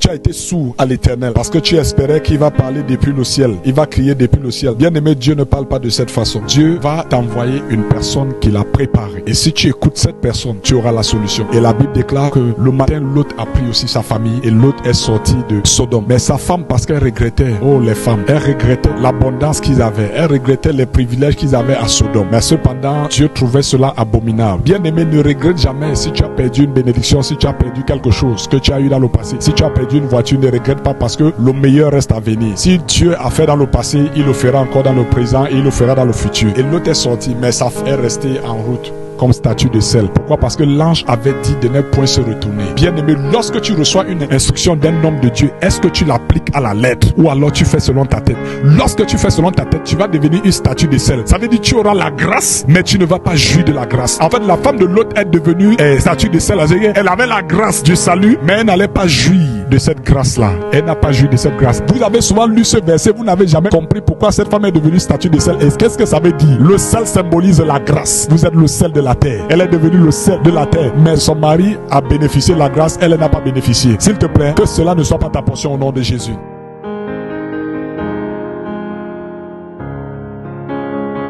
tu as été sourd à l'Éternel parce que tu espérais qu'il va parler depuis le ciel. Il va crier depuis le ciel. Bien-aimé, Dieu ne parle pas de cette façon. Dieu va t'envoyer une personne qu'il a préparée. Et si tu écoutes cette personne, tu auras la solution. Et la Bible déclare que le matin, Lot a pris aussi sa famille et Lot est sorti de Sodome. Mais sa femme, parce qu'elle regrettait, oh les femmes, elle regrettait l'abondance qu'ils avaient. Elle regrettait les privilèges qu'ils avaient à Sodome. Mais cependant, Dieu trouvait cela abominable. Bien-aimé, ne regrette jamais si tu as perdu une bénédiction, si tu as perdu quelque chose que tu as eu dans le passé. Si tu as perdu une voiture, ne regrette pas parce que le meilleur reste à venir. Si Dieu a fait dans le passé, il le fera encore dans le présent et il le fera dans le futur. Et l'autre est sorti, mais sa femme est restée en route comme statue de sel. Pourquoi? Parce que l'ange avait dit de ne point se retourner. Bien aimé, lorsque tu reçois une instruction d'un homme de Dieu, est-ce que tu l'appliques à la lettre ou alors tu fais selon ta tête? Lorsque tu fais selon ta tête, tu vas devenir une statue de sel. Ça veut dire que tu auras la grâce, mais tu ne vas pas jouir de la grâce. En fait, la femme de l'autre est devenue statue de sel. Elle avait la grâce du salut, mais elle n'allait pas jouir de cette grâce-là. Elle n'a pas joui de cette grâce. Vous avez souvent lu ce verset, vous n'avez jamais compris pourquoi cette femme est devenue statue de sel. Et qu'est-ce que ça veut dire? Le sel symbolise la grâce. Vous êtes le sel de la terre. Elle est devenue le sel de la terre. Mais son mari a bénéficié de la grâce, elle n'a pas bénéficié. S'il te plaît, que cela ne soit pas ta portion au nom de Jésus.